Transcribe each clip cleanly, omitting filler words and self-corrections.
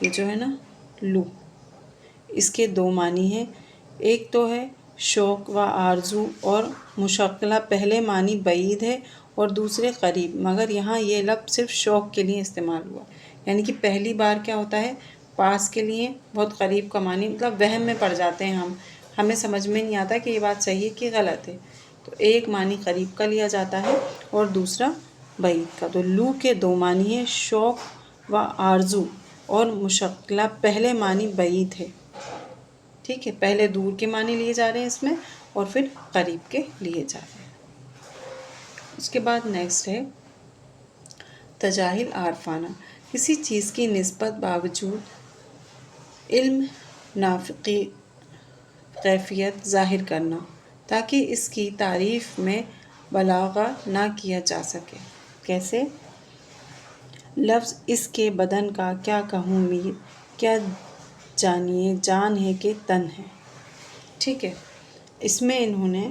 یہ جو ہے نا لو، اس کے دو معنی ہیں، ایک تو ہے شوق و آرزو اور مشغلہ، پہلے معنی بعید ہے اور دوسرے قریب، مگر یہاں یہ لفظ صرف شوق کے لیے استعمال ہوا، یعنی کہ پہلی بار کیا ہوتا ہے پاس کے لیے بہت قریب کا معنی، مطلب وہم میں پڑ جاتے ہیں ہمیں سمجھ میں نہیں آتا کہ یہ بات صحیح ہے کہ غلط ہے، تو ایک معنی قریب کا لیا جاتا ہے اور دوسرا بعید کا۔ تو لو کے دو معنی ہیں، شوق و آرزو اور مشغلہ، پہلے معنی بعید ہے، ٹھیک ہے، پہلے دور کے معنی لیے جا رہے ہیں اس میں اور پھر قریب کے لیے جا رہے ہیں۔ اس کے بعد نیکسٹ ہے تجاہل عارفانہ، کسی چیز کی نسبت باوجود علم نافقی کیفیت ظاہر کرنا تاکہ اس کی تعریف میں بلاغہ نہ کیا جا سکے۔ کیسے؟ لفظ اس کے بدن کا کیا کہوں میر، کیا جانیے جان ہے کہ تن ہے، ٹھیک ہے، اس میں انہوں نے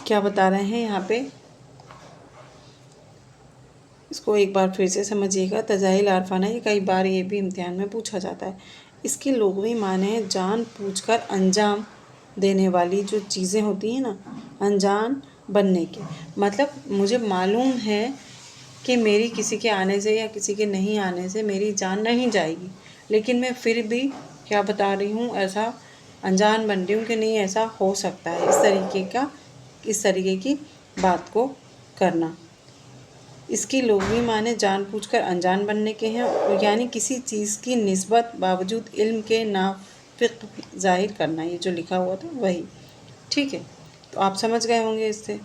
کیا بتا رہے ہیں یہاں پہ، اس کو ایک بار پھر سے سمجھیے گا۔ تجاہل عارفانہ یہ کئی بار یہ بھی امتحان میں پوچھا جاتا ہے، اس کی لغوی معنی ہے جان بوجھ کر انجام دینے والی جو چیزیں ہوتی ہیں نا، انجان بننے کے، مطلب مجھے معلوم ہے کہ میری کسی کے آنے سے یا کسی کے نہیں آنے سے میری جان نہیں جائے گی، لیکن میں پھر بھی کیا بتا رہی ہوں، ایسا انجان بن رہی ہوں کہ نہیں ایسا ہو سکتا ہے، اس طریقے کی بات کو کرنا۔ اس کی لغوی معنی جان بوجھ کر انجان بننے کے ہیں، یعنی کسی چیز کی نسبت باوجود علم کے نافق ظاہر کرنا، یہ جو لکھا ہوا تھا وہی، ٹھیک ہے، تو آپ سمجھ گئے ہوں گے اس سے۔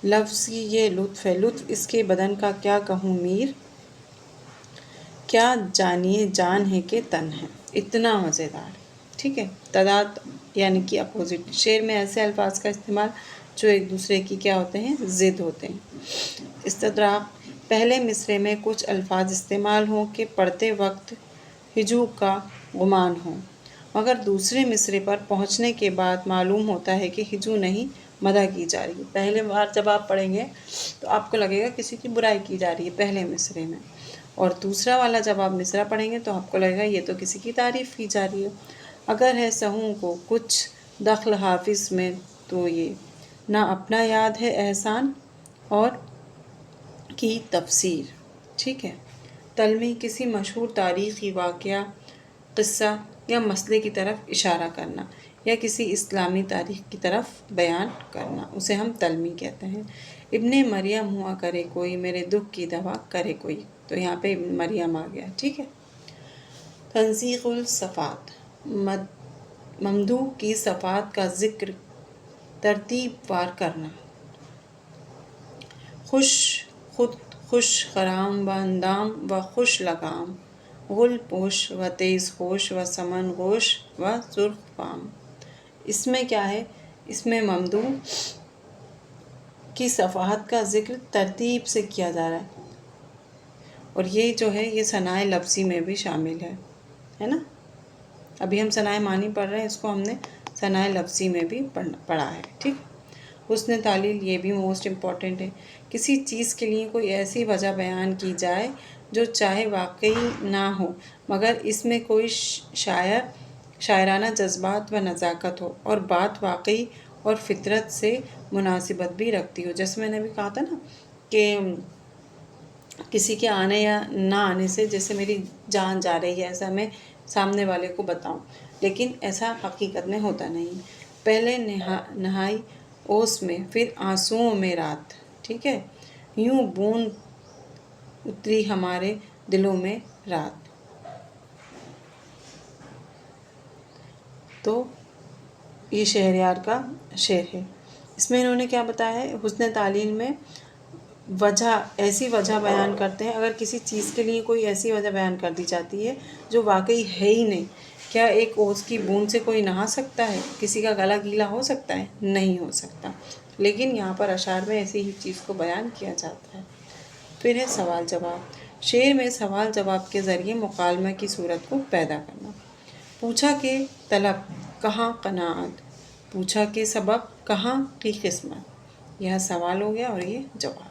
لفظ کی یہ لطف ہے، لطف اس کے بدن کا کیا کہوں میر، کیا جانیے جان ہے کہ تن ہے، اتنا مزیدار، ٹھیک ہے۔ تضاد یعنی کہ اپوزٹ، شعر میں ایسے الفاظ کا استعمال جو ایک دوسرے کی کیا ہوتے ہیں، ضد ہوتے ہیں۔ استطراق، پہلے مصرعے میں کچھ الفاظ استعمال ہوں کہ پڑھتے وقت ہجوء کا گمان ہو، مگر دوسرے مصرعے پر پہنچنے کے بعد معلوم ہوتا ہے کہ ہجوء نہیں مدح کی جا رہی ہے۔ پہلے بار جب آپ پڑھیں گے تو آپ کو لگے گا کسی کی برائی کی جا رہی ہے پہلے مصرعے میں، اور دوسرا والا جب آپ مصرعہ پڑھیں گے تو آپ کو لگے گا یہ تو کسی کی تعریف کی جا رہی ہے۔ اگر ہے سہوں کو کچھ دخل حافظ میں تو یہ نہ اپنا یاد ہے احسان اور کی تفسیر، ٹھیک ہے۔ تلمیح، کسی مشہور تاریخی واقعہ، قصہ یا مسئلے کی طرف اشارہ کرنا یا کسی اسلامی تاریخ کی طرف بیان کرنا، اسے ہم تلمیح کہتے ہیں۔ ابن مریم ہوا کرے کوئی، میرے دکھ کی دوا کرے کوئی، تو یہاں پہ ابن مریم آ گیا، ٹھیک ہے۔ تنسیق الصفات، ممدوح کی صفات کا ذکر ترتیب وار کرنا، خود خوش خرام و اندام و خوش لگام، غل پوش و تیز ہوش و سمن گوش و سرخ فام۔ اس میں کیا ہے، اس میں ممدوح کی صفات کا ذکر ترتیب سے کیا جا رہا ہے، اور یہ جو ہے یہ ثنائے لفظی میں بھی شامل ہے نا، ابھی ہم ثنائے معنی پڑھ رہے ہیں، اس کو ہم نے ثنائے لفظی میں بھی پڑھا ہے، ٹھیک۔ حسن تعلیل، یہ بھی موسٹ امپورٹنٹ ہے، کسی چیز کے لیے کوئی ایسی وجہ بیان کی جائے جو چاہے واقعی نہ ہو مگر اس میں کوئی شاعرانہ جذبات و نزاکت ہو اور بات واقعی اور فطرت سے مناسبت بھی رکھتی ہو۔ جیسے میں نے بھی کہا تھا نا کہ کسی کے آنے یا نہ آنے سے، جیسے میری جان جا رہی ہے ایسا میں سامنے والے کو بتاؤں، لیکن ایسا حقیقت میں ہوتا نہیں۔ پہلے نہائی اوس میں، پھر آنسوؤں میں رات، ٹھیک ہے، یوں بوند اتری ہمارے دلوں میں رات۔ تو یہ شہریار کا شعر ہے، اس میں انہوں نے کیا بتایا ہے، حسن تعلیل میں ایسی وجہ بیان کرتے ہیں، اگر کسی چیز کے لیے کوئی ایسی وجہ بیان کر دی جاتی ہے جو واقعی ہے ہی نہیں۔ کیا ایک اوس کی بوند سے کوئی نہا سکتا ہے؟ کسی کا گلا گیلا ہو سکتا ہے؟ نہیں ہو سکتا، لیکن یہاں پر اشعار میں ایسی ہی چیز کو بیان کیا جاتا ہے۔ پھر ہے سوال جواب، شعر میں سوال جواب کے ذریعے مکالمہ کی صورت کو پیدا کرنا۔ پوچھا کہ طلب، کہاں قناعت، پوچھا کہ سبب، کہاں کی قسمت، یہ سوال ہو گیا اور یہ جواب۔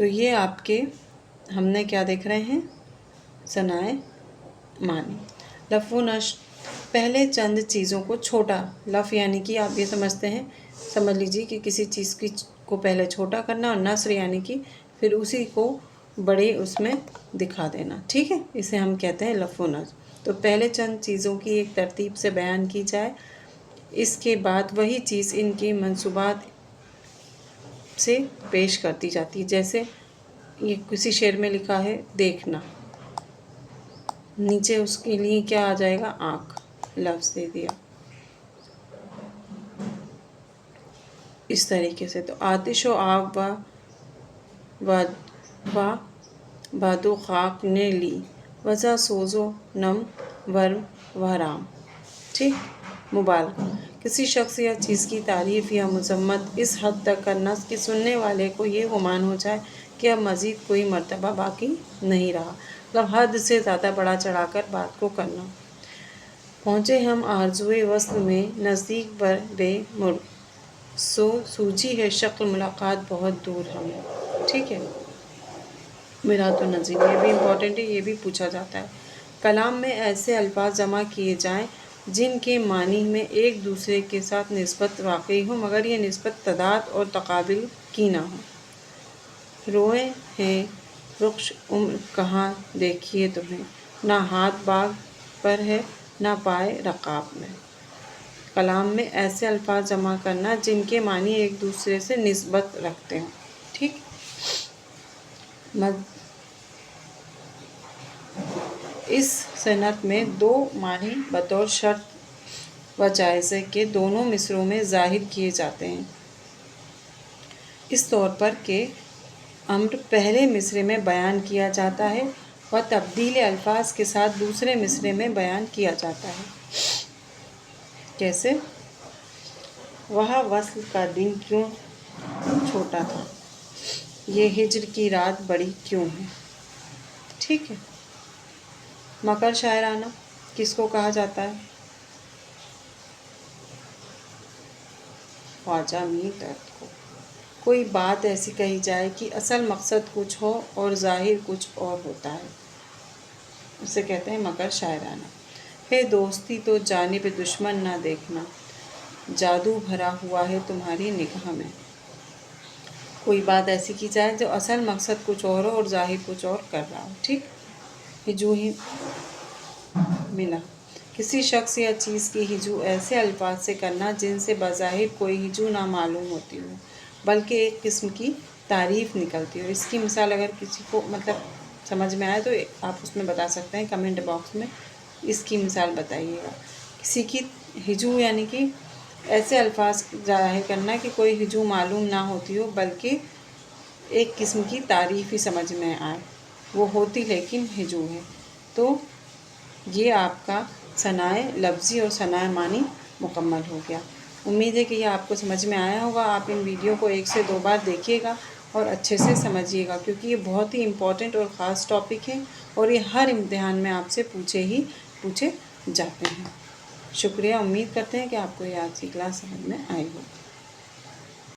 تو یہ آپ کے ہم نے کیا دیکھ رہے ہیں، ثنائے معنی۔ لف و نشر، پہلے چند چیزوں کو چھوٹا، لف یعنی کہ آپ یہ سمجھ لیجیے کہ کسی چیز کو پہلے چھوٹا کرنا، اور نثر یعنی کہ پھر اسی کو بڑے اس میں دکھا دینا، ٹھیک ہے، اسے ہم کہتے ہیں لف و نشر۔ تو پہلے چند چیزوں کی ایک ترتیب سے بیان کی جائے، اس کے بعد وہی چیز ان کے منصوبات سے پیش کرتی جاتی ہے۔ جیسے یہ کسی شعر میں لکھا ہے دیکھنا، نیچے اس کے لیے کیا آ جائے گا، آنکھ، لفظ دے دیا اس طریقے سے۔ تو آتش و آگ و بادو خاک نے لی، وضع سوز و نم ورم و رام، ٹھیک۔ مبالغہ، کسی شخص یا چیز کی تعریف یا مذمت اس حد تک کرنا کہ سننے والے کو یہ گمان ہو جائے کہ اب مزید کوئی مرتبہ باقی نہیں رہا، مطلب حد سے زیادہ بڑا چڑھا کر بات کو کرنا۔ پہنچے ہم آرزوئے وصل میں، نزدیک بر بے مرغ، سوجھی ہے شکل ملاقات بہت دور ہمیں، ٹھیک ہے۔ میرات النظیم، یہ بھی امپورٹنٹ ہے، یہ بھی پوچھا جاتا ہے۔ کلام میں ایسے الفاظ جمع کیے جائیں جن کے معنی میں ایک دوسرے کے ساتھ نسبت واقعی ہو، مگر یہ نسبت تضاد اور تقابل کی نہ ہو۔ روئے ہیں رخش عمر کہاں دیکھیے تمہیں، نہ ہاتھ باغ پر ہے نہ پائے رکاب میں۔ کلام میں ایسے الفاظ جمع کرنا جن کے معنی ایک دوسرے سے نسبت رکھتے ہوں، ٹھیک۔ اس صنعت میں دو معنی بطور شرط و جائزے کے دونوں مصرعوں میں ظاہر کیے جاتے ہیں، اس طور پر کہ امر پہلے مصرعے میں بیان کیا جاتا ہے و تبدیل الفاظ کے ساتھ دوسرے مصرعے میں بیان کیا جاتا ہے۔ کیسے؟ وہ وصل کا دن کیوں چھوٹا تھا، یہ ہجر کی رات بڑی کیوں ہے، ٹھیک ہے۔ مکر شاعرانہ کس کو کہا جاتا ہے؟ خواجہ میر درد کو۔ کوئی بات ایسی کہی جائے کہ اصل مقصد کچھ ہو اور ظاہر کچھ اور ہوتا ہے، اسے کہتے ہیں مکر شاعرانہ۔ ہے دوستی تو جانب دشمن نہ دیکھنا، جادو بھرا ہوا ہے تمہاری نگاہ میں۔ کوئی بات ایسی کی جائے جو اصل مقصد کچھ اور ہو اور ظاہر کچھ اور کر رہا ہو، ٹھیک۔ ہجو ہی ملا، کسی شخص یا چیز کی ہجو ایسے الفاظ سے کرنا جن سے بظاہر کوئی ہجو نہ معلوم ہوتی ہو بلکہ ایک قسم کی تعریف نکلتی ہو۔ اس کی مثال اگر کسی کو سمجھ میں آئے تو آپ اس میں بتا سکتے ہیں، کمنٹ باکس میں اس کی مثال بتائیے گا۔ کسی کی ہجو یعنی کہ ایسے الفاظ ظاہر کرنا کہ کوئی ہجو معلوم نہ ہوتی ہو بلکہ ایک قسم کی تعریف ہی سمجھ میں آئے، وہ ہوتی لیکن ہجو ہے۔ تو یہ آپ کا ثنائے لفظی اور ثنائے معنی مکمل ہو گیا۔ امید ہے کہ یہ آپ کو سمجھ میں آیا ہوگا۔ آپ ان ویڈیو کو 1 سے 2 بار دیکھیے گا اور اچھے سے سمجھیے گا، کیونکہ یہ بہت ہی امپورٹنٹ اور خاص ٹاپک ہے اور یہ ہر امتحان میں آپ سے پوچھے جاتے ہیں۔ شکریہ، امید کرتے ہیں کہ آپ کو یہ آج کی کلاس سمجھ میں آئی ہوگی۔